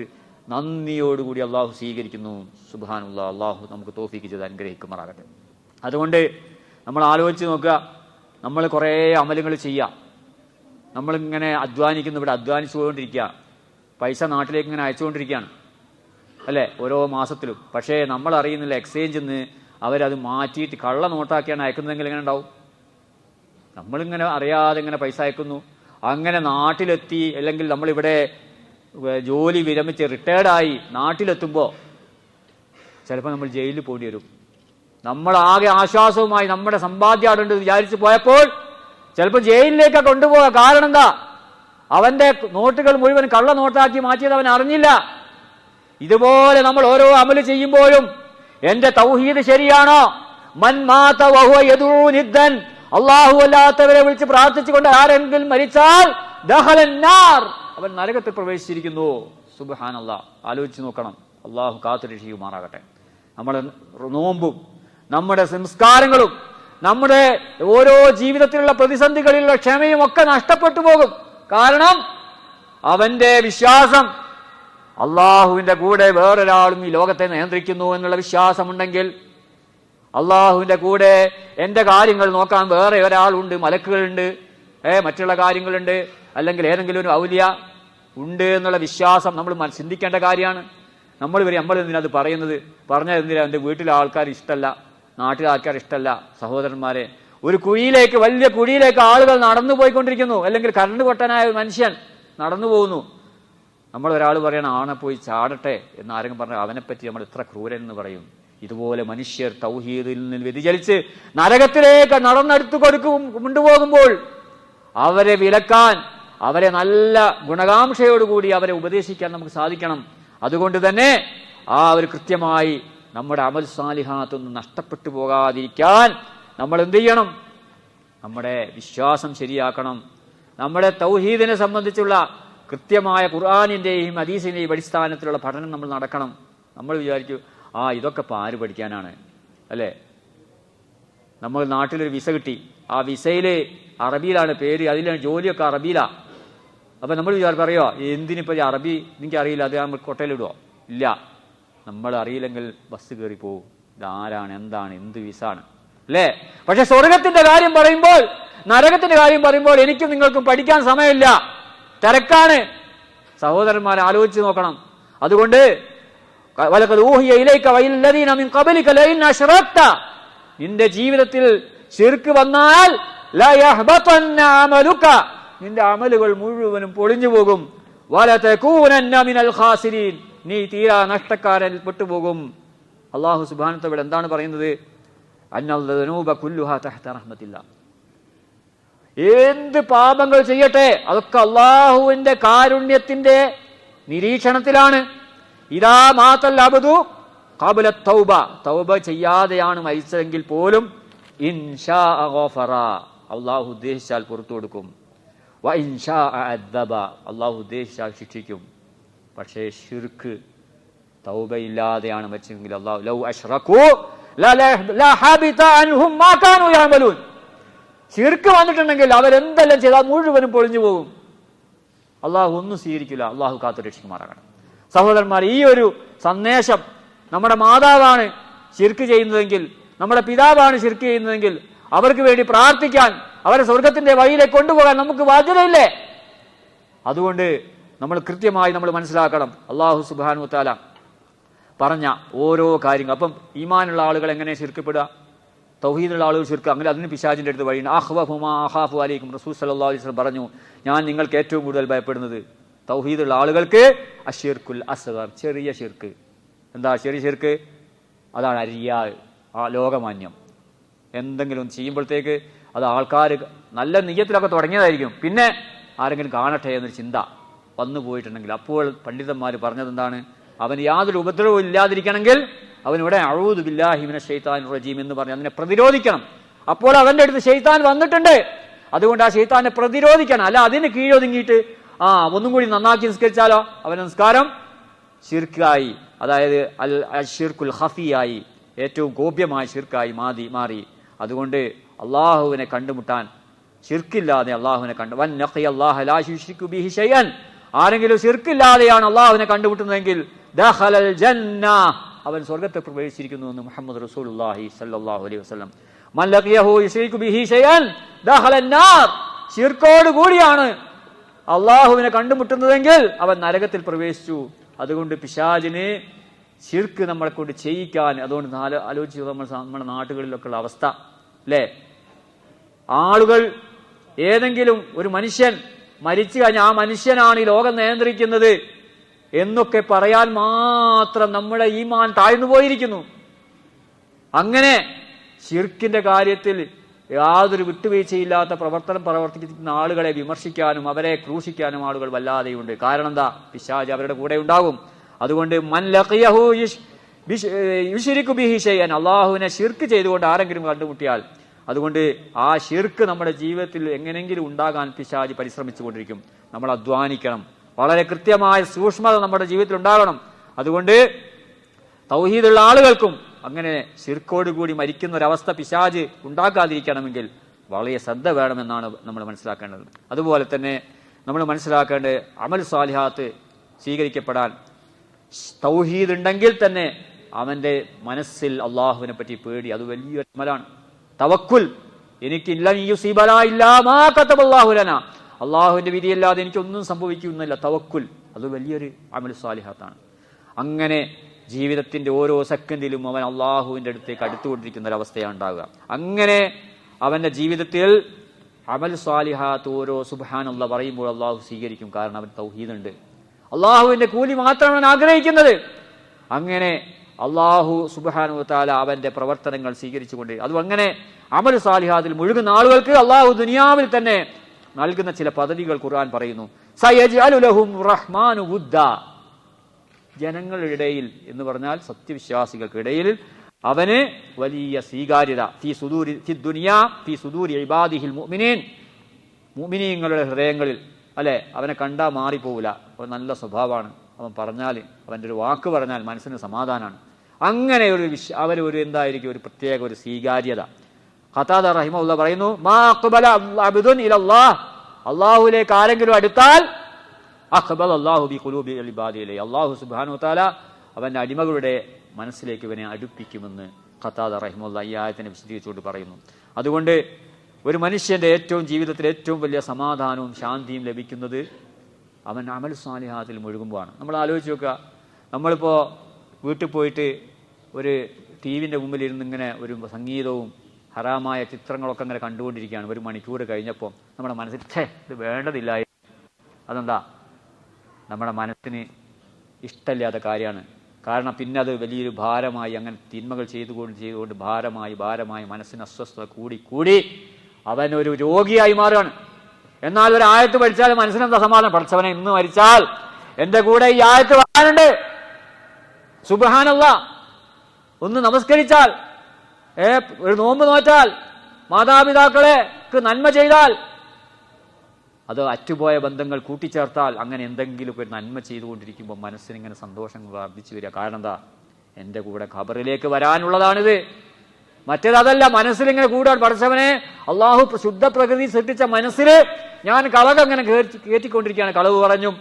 നന്ദിയോടുകൂടി അള്ളാഹു സ്വീകരിക്കുന്നു. സുബ്ഹാനല്ലാഹ്. അള്ളാഹു നമുക്ക് തൗഫീഖ് ചെയ്ത് അനുഗ്രഹിക്കുമാറാകട്ടെ. അതുകൊണ്ട് നമ്മൾ ആലോചിച്ച് നോക്കുക, നമ്മൾ കുറേ അമലുകൾ ചെയ്യുക. നമ്മളിങ്ങനെ അധ്വാനിക്കുന്നു, ഇവിടെ അധ്വാനിച്ചുകൊണ്ടിരിക്കുക, പൈസ നാട്ടിലേക്ക് ഇങ്ങനെ അയച്ചുകൊണ്ടിരിക്കുകയാണ്, അല്ലേ? ഓരോ മാസത്തിലും. പക്ഷേ നമ്മൾ അറിയുന്നില്ല, എക്സ്ചേഞ്ചിൽ നിന്ന് അവരത് മാറ്റിയിട്ട് കള്ള നോട്ടാക്കിയാണ് അയക്കുന്നതെങ്കിൽ എങ്ങനെ ഉണ്ടാവും? നമ്മളിങ്ങനെ അറിയാതെ ഇങ്ങനെ പൈസ അയക്കുന്നു. അങ്ങനെ നാട്ടിലെത്തി, അല്ലെങ്കിൽ നമ്മളിവിടെ ജോലി വിരമിച്ച് റിട്ടയർഡായി നാട്ടിലെത്തുമ്പോൾ ചിലപ്പോൾ നമ്മൾ ജയിലിൽ പോകേണ്ടി വരും. നമ്മളാകെ ആശ്വാസവുമായി നമ്മുടെ സമ്പാദ്യം അവിടെ ഉണ്ട് വിചാരിച്ച് പോയപ്പോൾ ചിലപ്പോൾ ജയിലിലേക്കാണ് കൊണ്ടുപോകുക. കാരണം എന്താ? അവന്റെ നോട്ടുകൾ മുഴുവൻ കള്ള നോട്ടാക്കി മാറ്റിയത് അവൻ അറിഞ്ഞില്ല. ഇതുപോലെ നമ്മൾ ഓരോ അമല് ചെയ്യുമ്പോഴും എന്റെ തൗഹീദ് ശരിയാണോ? മൻ മാത വഹുവ യദൂ നിദ്ദൻ, അല്ലാഹു അല്ലാത്തവരെ വിളിച്ച് പ്രാർത്ഥിച്ചുകൊണ്ട് ആരെങ്കിലും മരിച്ചാൽ ദഖലൻ നാർ, അവൻ നരകത്തിൽ പ്രവേശിച്ചിരിക്കുന്നു. സുബ്ഹാനല്ലാഹ്. ആലോചിച്ച് നോക്കണം. അള്ളാഹു കാത്തുരക്ഷിക്കുമാറാകട്ടെ. നമ്മുടെ നോമ്പും നമ്മുടെ സംസ്കാരങ്ങളും നമ്മുടെ ഓരോ ജീവിതത്തിലുള്ള പ്രതിസന്ധികളിലുള്ള ക്ഷമയും ഒക്കെ നഷ്ടപ്പെട്ടു പോകും. കാരണം അവന്റെ വിശ്വാസം അള്ളാഹുവിന്റെ കൂടെ വേറൊരാളും ഈ ലോകത്തെ നിയന്ത്രിക്കുന്നു എന്നുള്ള വിശ്വാസമുണ്ടെങ്കിൽ, അള്ളാഹുവിന്റെ കൂടെ എൻ്റെ കാര്യങ്ങൾ നോക്കാൻ വേറെ ഒരാളുണ്ട്, മലക്കുകളുണ്ട്, മറ്റുള്ള കാര്യങ്ങളുണ്ട്, അല്ലെങ്കിൽ ഏതെങ്കിലും ഒരു ഔലിയ ഉണ്ട് എന്നുള്ള വിശ്വാസം നമ്മൾ ചിന്തിക്കേണ്ട കാര്യമാണ്. നമ്മൾ എന്തിനത് പറയുന്നത്? പറഞ്ഞാൽ എന്തിനാ? എൻ്റെ വീട്ടിലെ ആൾക്കാർ ഇഷ്ടമല്ല, നാട്ടിലെ ആൾക്കാർ ഇഷ്ടമല്ല. സഹോദരന്മാരെ, ഒരു കുഴിയിലേക്ക്, വലിയ കുഴിയിലേക്ക് ആളുകൾ നടന്നു പോയിക്കൊണ്ടിരിക്കുന്നു, അല്ലെങ്കിൽ കരണ്ട് പൊട്ടനായ ഒരു മനുഷ്യൻ നടന്നു പോകുന്നു. നമ്മൾ ഒരാൾ പറയണം ആണെ പോയി ചാടട്ടെ എന്ന് ആരെങ്കിലും പറഞ്ഞാൽ അവനെപ്പറ്റി നമ്മൾ ഇത്ര ക്രൂരൻ എന്ന് പറയും. ഇതുപോലെ മനുഷ്യർ തൗഹീദിൽ നിന്ന് വ്യതിചലിച്ച് നരകത്തിലേക്ക് നടന്നെടുത്തു കൊണ്ടുപോകുമ്പോൾ അവരെ വിലക്കാൻ, അവരെ നല്ല ഗുണകാംക്ഷയോടുകൂടി അവരെ ഉപദേശിക്കാൻ നമുക്ക് സാധിക്കണം. അതുകൊണ്ട് തന്നെ അവർ കൃത്യമായി നമ്മുടെ അമൽ സാലിഹാത്തൊന്നും നഷ്ടപ്പെട്ടു പോകാതിരിക്കാൻ നമ്മൾ എന്ത് ചെയ്യണം? നമ്മുടെ വിശ്വാസം ശരിയാക്കണം. നമ്മുടെ തൗഹീദിനെ സംബന്ധിച്ചുള്ള കൃത്യമായ ഖുർആനിന്റെയും ഹദീസിന്റെയും അടിസ്ഥാനത്തിലുള്ള പഠനം നമ്മൾ നടക്കണം. നമ്മൾ വിചാരിക്കും ഇതൊക്കെ ഇപ്പം ആര് പഠിക്കാനാണ്, അല്ലേ? നമ്മൾ നാട്ടിലൊരു വിസ കിട്ടി, ആ വിസയിൽ അറബിയിലാണ് പേര്, അതിലാണ് ജോലിയൊക്കെ അറബിയിലാ. അപ്പം നമ്മൾ പറയുമോ എന്തിനിപ്പോൾ അറബി എനിക്ക് അറിയില്ല, അത് നമ്മൾ കൊട്ടയിലിടുമോ? ഇല്ല. നമ്മൾ അറിയില്ലെങ്കിൽ ബസ് കയറി പോവും. ഇതാരാണ്, എന്താണ്, എന്ത് വിസാണ്, അല്ലേ? പക്ഷെ സ്വർഗത്തിന്റെ കാര്യം പറയുമ്പോൾ, നരകത്തിന്റെ കാര്യം പറയുമ്പോൾ എനിക്കും നിങ്ങൾക്കും പഠിക്കാൻ സമയമില്ല, തിരക്കാണ്. സഹോദരന്മാരെ ആലോചിച്ച് നോക്കണം. അതുകൊണ്ട് നിന്റെ ജീവിതത്തിൽ ശിർക്ക് വന്നാൽ നിന്റെ അമലുകൾ മുഴുവനും പൊളിഞ്ഞു പോകും. നീ തീരാ നഷ്ടക്കാരിൽ പെട്ടുപോകും. അല്ലാഹു സുബ്ഹാനഹു വ തആല എന്താണ് പറയുന്നത്? എന്ത് പാപങ്ങൾ ചെയ്യട്ടെ അതൊക്കെ അള്ളാഹുവിന്റെ കാരുണ്യത്തിന്റെ നിരീക്ഷണത്തിലാണ്. ഇദാ മാതൽ അബ്ദു ഖബല തൗബ, തൗബ ചെയ്യാതെയാണ് മരിച്ചതെങ്കിൽ പോലും ഇൻഷാ ഗഫറ, അള്ളാഹു ഉദ്ദേശിച്ചാൽ പുറത്തു കൊടുക്കും. വ ഇൻഷാ അദബ, അള്ളാഹു ഉദ്ദേശിച്ചാൽ ശിക്ഷിക്കും. പക്ഷേ ശിർക്ക്, തൗബയില്ലാതെയാണ് മരിച്ചതെങ്കിൽ അള്ളാഹു ലൗ അശ്റകൂ ലഹബിത അൻഹും മാ കാനൂ യഅമലൂൻ, ശിർക്ക് വന്നിട്ടുണ്ടെങ്കിൽ അവരെന്തെല്ലാം ചെയ്താൽ മുഴുവനും പൊളിഞ്ഞു പോകും. അള്ളാഹു ഒന്നും സ്വീകരിക്കില്ല. അള്ളാഹു കാത്തു രക്ഷിക്കുമാറാകണം. സഹോദരന്മാർ, ഈ ഒരു സന്ദേശം നമ്മുടെ മാതാവാണ് ശിർക്ക് ചെയ്യുന്നതെങ്കിൽ, നമ്മുടെ പിതാവാണ് ശിർക്ക് ചെയ്യുന്നതെങ്കിൽ അവർക്ക് വേണ്ടി പ്രാർത്ഥിക്കാൻ, അവരെ സ്വർഗത്തിന്റെ വഴിയിലേക്ക് കൊണ്ടുപോകാൻ നമുക്ക് ബാധ്യതയില്ലേ? അതുകൊണ്ട് നമ്മൾ കൃത്യമായി നമ്മൾ മനസ്സിലാക്കണം അല്ലാഹു സുബ്ഹാനഹു വ തആല പറഞ്ഞ ഓരോ കാര്യങ്ങൾ. അപ്പം ഈമാനുള്ള ആളുകൾ എങ്ങനെ ശിർക്കപ്പെടുക? തൗഹീദുള്ള ആളുകൾ ശിർക്ക്, അങ്ങനെ അതിന് പിശാചിന്റെ അടുത്ത് വഴിയുണ്ട്. അഖ്വഫുമാ അഖാഫു അലൈക്കും, റസൂൽ സല്ലല്ലാഹു അലൈഹി വസല്ലം പറഞ്ഞു, ഞാൻ നിങ്ങൾക്ക് ഏറ്റവും കൂടുതൽ ഭയപ്പെടുന്നത് തൗഹീദുള്ള ആളുകൾക്ക് അശ്ശിർക്കുൽ അസ്ഗർ, ചെറിയ ശിർക്ക്. എന്താ ചെറിയ ശിർക്ക്? അതാണ് അരിയാ, ലോകമാന്യം. എന്തെങ്കിലും ചെയ്യുമ്പോഴത്തേക്ക് അത് ആൾക്കാർ നല്ല നിയ്യത്തിലൊക്കെ തുടങ്ങിയതായിരിക്കും, പിന്നെ ആരെങ്കിലും കാണട്ടെ എന്നൊരു ചിന്ത വന്നു പോയിട്ടുണ്ടെങ്കിൽ അപ്പോൾ പണ്ഡിതന്മാർ പറഞ്ഞത് എന്താണ്? അവന് യാതൊരു ഉപദ്രവവും ഇല്ലാതിരിക്കണമെങ്കിൽ അവനിവിടെ അഊദു ബില്ലാഹി മിനശ് ശൈത്താനിർ റജീം എന്ന് പറഞ്ഞ് അതിനെ പ്രതിരോധിക്കണം. അപ്പോൾ അവന്റെ അടുത്ത് ശൈത്താൻ വന്നിട്ടുണ്ട്, അതുകൊണ്ട് ആ ശൈത്താനെ പ്രതിരോധിക്കണം. അല്ല അതിന് കീഴൊതുങ്ങിയിട്ട് ഒന്നും കൂടി നന്നാക്കി നിസ്കരിച്ചാലോ അവന്റെ നിസ്കാരം ശിർക്കായി, അതായത് ഷിർക്കുൽ ഖഫിയായി, ഏറ്റവും ഗോപ്യമായ ശിർക്കായി മാറി. അതുകൊണ്ട് അള്ളാഹുവിനെ കണ്ടുമുട്ടാൻ ശിർക്കില്ലാതെ അള്ളാഹുവിനെ ആരെങ്കിലും ശിർക്കില്ലാതെയാണ് അള്ളാഹുവിനെ കണ്ടുമുട്ടുന്നതെങ്കിൽ ദഖലൽ ജന്ന, അവൻ സ്വർഗത്തെ പ്രവേശിച്ചിരിക്കുന്നു എന്ന് മുഹമ്മദ് റസൂലുള്ളാഹി സ്വല്ലല്ലാഹു അലൈഹി വസല്ലം. മൻ ലഖിയഹു യുശ്രികു ബിഹി ശൈഅൻ ദഖലൻ നാർ, ശിർക്കോട് കൂടിയാണ് അള്ളാഹുവിനെ കണ്ടുമുട്ടുന്നതെങ്കിൽ അവൻ നരകത്തിൽ പ്രവേശിച്ചു. അതുകൊണ്ട് പിശാചിനെ ശിർക്ക് നമ്മളെ കൊണ്ട് ചെയ്യിക്കാൻ, അതുകൊണ്ട് ആലോചിച്ചു നമ്മുടെ നാട്ടുകളിലൊക്കെ ഉള്ള അവസ്ഥ അല്ലേ? ആളുകൾ ഏതെങ്കിലും ഒരു മനുഷ്യൻ മരിച്ചു കഴിഞ്ഞാൽ ആ മനുഷ്യനാണ് ഈ ലോകം നിയന്ത്രിക്കുന്നത് എന്നൊക്കെ പറയാൻ മാത്രം നമ്മുടെ ഈമാൻ താഴ്ന്നു പോയിരിക്കുന്നു. അങ്ങനെ ശിർക്കിന്റെ കാര്യത്തിൽ യാതൊരു വിട്ടുവീഴ്ചയില്ലാത്ത പ്രവർത്തനം പ്രവർത്തിക്കുന്ന ആളുകളെ വിമർശിക്കാനും അവരെ ക്രൂശിക്കാനും ആളുകൾ വല്ലാതെയുണ്ട്. കാരണം എന്താ? പിശാച് അവരുടെ കൂടെ ഉണ്ടാകും. അതുകൊണ്ട് മൻ ലഖിയഹു യുശ്രികു ബിഹി ശൈഅൻ, അള്ളാഹുവിനെ ശിർക്ക് ചെയ്തുകൊണ്ട് ആരെങ്കിലും കണ്ടുമുട്ടിയാൽ, അതുകൊണ്ട് ആ ശിർക്ക് നമ്മുടെ ജീവിതത്തിൽ എങ്ങനെയെങ്കിലും ഉണ്ടാകാൻ പിശാച് പരിശ്രമിച്ചുകൊണ്ടിരിക്കും. നമ്മൾ അധ്വാനിക്കണം, വളരെ കൃത്യമായ സൂക്ഷ്മത നമ്മുടെ ജീവിതത്തിൽ ഉണ്ടാകണം. അതുകൊണ്ട് തൗഹീദുള്ള ആളുകൾക്കും അങ്ങനെ ശിർക്കോടുകൂടി മരിക്കുന്ന ഒരവസ്ഥ പിശാച് ഉണ്ടാക്കാതിരിക്കണമെങ്കിൽ വളരെ ശ്രദ്ധ വേണമെന്നാണ് നമ്മൾ മനസ്സിലാക്കേണ്ടത്. അതുപോലെ തന്നെ നമ്മൾ മനസ്സിലാക്കേണ്ടത് അമൽ സാലിഹാത്ത് സ്വീകരിക്കപ്പെടാൻ തൗഹീദ് ഉണ്ടെങ്കിൽ തന്നെ അവന്റെ മനസ്സിൽ അള്ളാഹുവിനെ പറ്റി പേടി, അത് വലിയൊരു അമലാണ്. തവക്കുൽ, അള്ളാഹുവിന്റെ വിധിയല്ലാതെ എനിക്കൊന്നും സംഭവിക്കുന്നില്ല, തവക്കുൽ, അത് വലിയൊരു അമൽ സാലിഹാത്താണ്. അങ്ങനെ ജീവിതത്തിന്റെ ഓരോ സെക്കൻഡിലും അവൻ അള്ളാഹുവിന്റെ അടുത്തേക്ക് അടുത്തുകൊണ്ടിരിക്കുന്ന ഒരവസ്ഥയാണ് ഉണ്ടാവുക. അങ്ങനെ അവന്റെ ജീവിതത്തിൽ അമൽ സാലിഹാത്ത് ഓരോ സുബ്ഹാനല്ലാഹ് പറയുമ്പോൾ അള്ളാഹു സ്വീകരിക്കും. കാരണം അവൻ തൗഹീദുണ്ട്, അള്ളാഹുവിന്റെ കൂലി മാത്രമാണ് ആഗ്രഹിക്കുന്നത്. അങ്ങനെ അള്ളാഹു സുബ്ഹാനഹു വ തആല അവന്റെ പ്രവർത്തനങ്ങൾ സ്വീകരിച്ചുകൊണ്ട് അതും അങ്ങനെ അമൽ സാലിഹാത്തിൽ മുഴുകുന്ന ആളുകൾക്ക് അള്ളാഹു ദുനിയാവിൽ തന്നെ നൽകുന്ന ചില പദവികൾ ഖുർആൻ പറയുന്നു. സയജ്അലു ലഹും റഹ്മാനു വുദ്ദ, ജനങ്ങളുടെ ഇടയിൽ എന്ന് പറഞ്ഞാൽ സത്യവിശ്വാസികൾക്കിടയിൽ അവന് വലിയ സ്വീകാര്യത. ഫി ദുനിയാ ഫി സുദൂരി ഇബാദിഹിൽ മുഅ്മിനീൻ, മുഅ്മിനീങ്ങളുടെ ഹൃദയങ്ങളിൽ, അല്ലെ, അവനെ കണ്ടാൽ മാറിപ്പോവില്ല, അവൻ നല്ല സ്വഭാവമാണ്, അവൻ പറഞ്ഞാൽ, അവൻ്റെ ഒരു വാക്ക് പറഞ്ഞാൽ മനസ്സിന് സമാധാനമാണ്. അങ്ങനെ അവരൊരു എന്തായിരിക്കും, ഒരു പ്രത്യേക ഒരു സ്വീകാര്യത. ഖതാദ റഹിമഹുല്ലാഹ് പറയുന്നു, മാ അഖ്ബല അബ്ദുൻ ഇലല്ലാഹ്, അല്ലാഹുവിലേക്ക് ആരെങ്കിലും അടുത്താൽ അഖ്ബല അല്ലാഹു ബി ഖുലൂബി ഇബാദിഹി, അല്ലാഹു സുബ്ഹാനഹു വ തആല അവന്റെ അടിമകളുടെ മനസ്സിലേക്ക് ഇവനെ അടുപ്പിക്കുമെന്ന് ഖതാദ റഹിമഹുല്ലാഹ് ഈ ആയത്തിനെ വിശദീകരിച്ചുകൊണ്ട് പറയുന്നു. അതുകൊണ്ട് ഒരു മനുഷ്യന്റെ ഏറ്റവും ജീവിതത്തിൽ ഏറ്റവും വലിയ സമാധാനവും ശാന്തിയും ലഭിക്കുന്നത് അവൻ അമൽ സാലിഹാത്തിൽ മുഴുകുമ്പോഴാണ്. നമ്മൾ ആലോചിച്ച് നോക്കുക, നമ്മളിപ്പോൾ വീട്ടിൽ പോയിട്ട് ഒരു ടിവിൻ്റെ മുമ്പിലിരുന്ന് ഇങ്ങനെ ഒരു സംഗീതവും ഹറാമായ ചിത്രങ്ങളൊക്കെ ഇങ്ങനെ കണ്ടുകൊണ്ടിരിക്കുകയാണ്. ഒരു മണിക്കൂർ കഴിഞ്ഞപ്പോൾ നമ്മുടെ മനസ്സിൽ ഇത് വേണ്ടതില്ല. അതെന്താ? നമ്മുടെ മനസ്സിന് ഇഷ്ടമില്ലാത്ത കാര്യമാണ്. കാരണം പിന്നെ അത് വലിയൊരു ഭാരമായി, അങ്ങനെ തിന്മകൾ ചെയ്തുകൊണ്ട് ഭാരമായി മനസ്സിന് അസ്വസ്ഥത കൂടി അവനൊരു രോഗിയായി മാറുകയാണ്. എന്നാൽ ഒരു ആയത്ത് പഠിച്ചാൽ മനസ്സിനെന്താ സമാധാനം? പഠിച്ചവനെ ഇന്ന് മരിച്ചാൽ എന്റെ കൂടെ ഈ ആയത്ത് വാങ്ങാനുണ്ട്, സുബ്ഹാനല്ലാഹ്, ഒന്ന് നമസ്കരിച്ചാൽ, ഒരു നോമ്പ് നോറ്റാൽ, മാതാപിതാക്കളെക്ക് നന്മ ചെയ്താൽ, അത് അറ്റുപോയ ബന്ധങ്ങൾ കൂട്ടിച്ചേർത്താൽ, അങ്ങനെ എന്തെങ്കിലും ഒരു നന്മ ചെയ്തുകൊണ്ടിരിക്കുമ്പോൾ മനസ്സിനിങ്ങനെ സന്തോഷം വർദ്ധിച്ചു വരിക. കാരണം എന്താ? എൻ്റെ കൂടെ ഖബറിലേക്ക് വരാനുള്ളതാണിത്. മറ്റേതല്ല, മനസ്സിലിങ്ങനെ കൂടാൻ പഠിച്ചവനെ അള്ളാഹു ശുദ്ധ പ്രകൃതി സൃഷ്ടിച്ച മനസ്സിൽ ഞാൻ കളകങ്ങനെ കയറ്റിക്കൊണ്ടിരിക്കുകയാണ്. കളവ് പറഞ്ഞും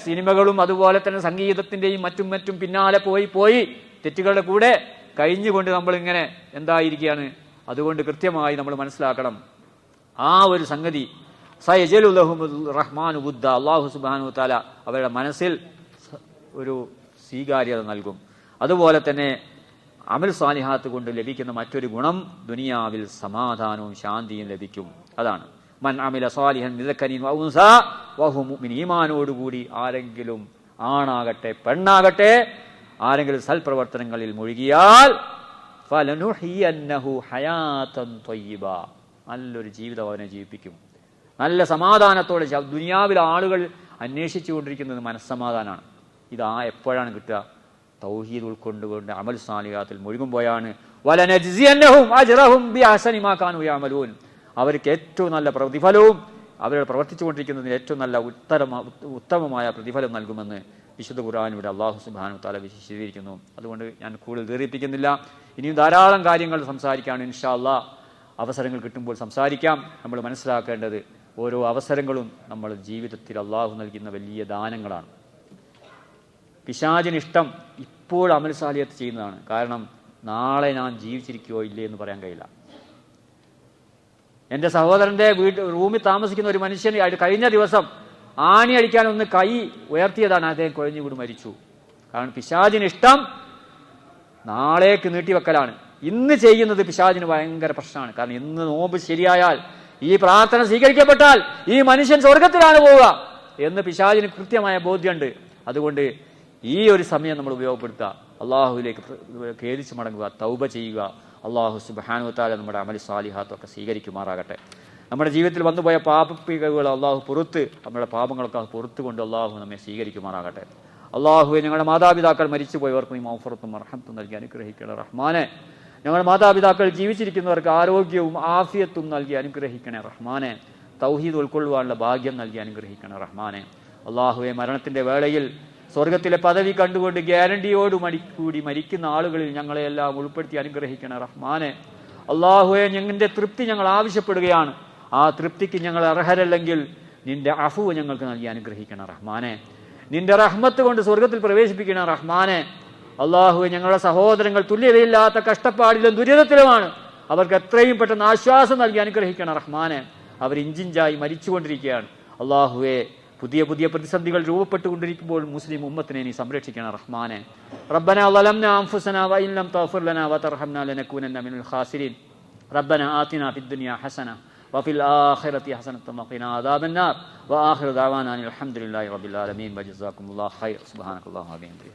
സിനിമകളും അതുപോലെ തന്നെ സംഗീതത്തിന്റെയും മറ്റും പിന്നാലെ പോയി തെറ്റുകളുടെ കൂടെ കഴിഞ്ഞുകൊണ്ട് നമ്മളിങ്ങനെ എന്തായിരിക്കുകയാണ്. അതുകൊണ്ട് കൃത്യമായി നമ്മൾ മനസ്സിലാക്കണം ആ ഒരു സംഗതി. സയജലു ലഹും റഹ്മാനു വുദ്ദ, അല്ലാഹു സുബ്ഹാനഹു വ തആല അവരുടെ മനസ്സിൽ ഒരു സ്വീകാര്യത നൽകും. അതുപോലെ തന്നെ അമൽ സാലിഹാത്ത് കൊണ്ട് ലഭിക്കുന്ന മറ്റൊരു ഗുണം ദുനിയാവിൽ സമാധാനവും ശാന്തിയും ലഭിക്കും. അതാണ് മൻ അമില സാലിഹൻ മിൻ ദക്കരിൻ വ ഉൻസാ വഹു മുഅ്മിൻ, ഈമാനോടുകൂടി ആരെങ്കിലും ആണാകട്ടെ പെണ്ണാകട്ടെ ആരെങ്കിലും സൽപ്രവർത്തനങ്ങളിൽ മുഴുകിയാൽ ഫലനുഹിയന്നഹു ഹയാതൻ ത്വയ്യിബ, നല്ലൊരു ജീവിതം അവനെ ജീവിപ്പിക്കും. നല്ല സമാധാനത്തോടെ. ദുനിയാവിലെ ആളുകൾ അന്വേഷിച്ചു കൊണ്ടിരിക്കുന്നത് മനസ്സമാധാനമാണ്. ഇതാ എപ്പോഴാണ് കിട്ടുക? തൗഹീദ് ഉൾക്കൊണ്ടുകൊണ്ട് അമൽ സാലിഹാത്തിൽ മുഴുകുമ്പോഴാണ്. വലനജ്സിയന്നഹും അജ്റഹും ബിഅഹ്സനി മാ കാനൂ യഅമലൂൻ, അവർക്ക് ഏറ്റവും നല്ല പ്രതിഫലവും അവർ പ്രവർത്തിച്ചുകൊണ്ടിരിക്കുന്നതിന് ഏറ്റവും നല്ല ഉത്തമമായ പ്രതിഫലം നൽകുമെന്ന് വിശുദ്ധ ഖുർആനിലൂടെ അല്ലാഹു സുബ്ഹാനഹു വ തആല വിശദീകരിക്കുന്നു. അതുകൊണ്ട് ഞാൻ കൂടുതൽ ദീർഘിപ്പിക്കുന്നില്ല. ഇനിയും ധാരാളം കാര്യങ്ങൾ സംസാരിക്കാണ്. ഇൻഷാ അല്ലാഹ് അവസരങ്ങൾ കിട്ടുമ്പോൾ സംസാരിക്കാം. നമ്മൾ മനസ്സിലാക്കേണ്ടത് ഓരോ അവസരങ്ങളും നമ്മൾ ജീവിതത്തിൽ അള്ളാഹു നൽകുന്ന വലിയ ദാനങ്ങളാണ്. പിശാചിന് ഇഷ്ടം ഇപ്പോൾ അമൽ സാലിഹത്ത് ചെയ്യുന്നതാണ്. കാരണം നാളെ ഞാൻ ജീവിച്ചിരിക്കുകയോ ഇല്ലേ എന്ന് പറയാൻ കഴിയില്ല. എൻ്റെ സഹോദരൻ്റെ റൂമിൽ താമസിക്കുന്ന ഒരു മനുഷ്യന് കഴിഞ്ഞ ദിവസം ആണി അടിക്കാൻ ഒന്ന് കൈ ഉയർത്തിയതാണ്, അദ്ദേഹം കുഴഞ്ഞു വീട് മരിച്ചു. കാരണം പിശാചിന് ഇഷ്ടം നാളേക്ക് നീട്ടിവെക്കലാണ്. ഇന്ന് ചെയ്യുന്നത് പിശാചിന് ഭയങ്കര പ്രശ്നമാണ്. കാരണം ഇന്ന് നോമ്പ് ശരിയായാൽ, ഈ പ്രാർത്ഥന സ്വീകരിക്കപ്പെട്ടാൽ ഈ മനുഷ്യൻ സ്വർഗത്തിലാണ് പോവുക എന്ന് പിശാചിന് കൃത്യമായ ബോധ്യമുണ്ട്. അതുകൊണ്ട് ഈ ഒരു സമയം നമ്മൾ ഉപയോഗപ്പെടുത്തുക, അള്ളാഹുവിലേക്ക് ഖേദിച്ച് മടങ്ങുക, തൗബ ചെയ്യുക. അള്ളാഹു സുബ്ഹാനഹു വ തആല നമ്മുടെ അമൽ സാലിഹാത്തൊക്കെ സ്വീകരിക്കുമാറാകട്ടെ. നമ്മുടെ ജീവിതത്തിൽ വന്നുപോയ പാപപ്പിഴകൾ അള്ളാഹു പുറത്ത്, നമ്മുടെ പാപങ്ങളൊക്കെ പുറത്തുകൊണ്ട് അള്ളാഹു നമ്മെ സ്വീകരിക്കുമാറാകട്ടെ. അള്ളാഹുവെ, ഞങ്ങളുടെ മാതാപിതാക്കൾ മരിച്ചുപോയവർക്ക് നീ മഗ്ഫിറത്തും റഹ്മത്തും നൽകി അനുഗ്രഹിക്കണേ റഹ്മാനെ. ഞങ്ങളുടെ മാതാപിതാക്കൾ ജീവിച്ചിരിക്കുന്നവർക്ക് ആരോഗ്യവും ആഫിയത്തും നൽകി അനുഗ്രഹിക്കണേ റഹ്മാനെ. തൗഹീദ് ഉൾക്കൊള്ളുവാനുള്ള ഭാഗ്യം നൽകി അനുഗ്രഹിക്കണേ റഹ്മാനെ. അള്ളാഹുവെ, മരണത്തിന്റെ വേളയിൽ സ്വർഗത്തിലെ പദവി കണ്ടുകൊണ്ട് ഗ്യാരണ്ടിയോട് കൂടി മരിക്കുന്ന ആളുകളിൽ ഞങ്ങളെല്ലാം ഉൾപ്പെടുത്തി അനുഗ്രഹിക്കണം റഹ്മാനെ. അള്ളാഹുവെ, ഞങ്ങളുടെ തൃപ്തി ഞങ്ങൾ ആവശ്യപ്പെടുകയാണ്. ആ തൃപ്തിക്ക് ഞങ്ങൾ അർഹരല്ലെങ്കിൽ നിന്റെ അഫുവ് ഞങ്ങൾക്ക് നൽകി അനുഗ്രഹിക്കണം റഹ്മാനെ. നിന്റെ റഹ്മത്ത് കൊണ്ട് സ്വർഗത്തിൽ പ്രവേശിപ്പിക്കണം റഹ്മാനെ. അള്ളാഹുവെ, ഞങ്ങളുടെ സഹോദരങ്ങൾ തുല്യതയില്ലാത്ത കഷ്ടപ്പാടിലും ദുരിതത്തിലുമാണ്. അവർക്ക് എത്രയും പെട്ടെന്ന് ആശ്വാസം നൽകി അനുഗ്രഹിക്കണം റഹ്മാനെ. അവർ ഇഞ്ചിഞ്ചായി മരിച്ചുകൊണ്ടിരിക്കുകയാണ്. അള്ളാഹുവെ, പുതിയ പുതിയ പ്രതിസന്ധികൾ രൂപപ്പെട്ടുകൊണ്ടിരിക്കുമ്പോൾ മുസ്ലിം ഉമ്മത്തിനെ നീ സംരക്ഷിക്കണം റഹ്മാനെ. റബ്ബനാ ളലംനാ അൻഫുസനാ വഇൻ ലം തഗ്ഫിർ ലനാ വതർഹംനാ ലനകൂനന്ന മിനൽ ഖാസിരീൻ. റബ്ബനാ ആതിനാ ഫിദ്ദുനിയാ ഹസന വഫിൽ ആഖിറതി ഹസനത വഖിനാ അദാബന്നാർ. വആഖിറു ദഅവാനാ അൽഹംദുലില്ലാഹി റബ്ബിൽ ആലമീൻ. വജസാകുമുല്ലാഹു ഖൈർ. സുബ്ഹാനകല്ലാഹി വബിഹംദിഹി.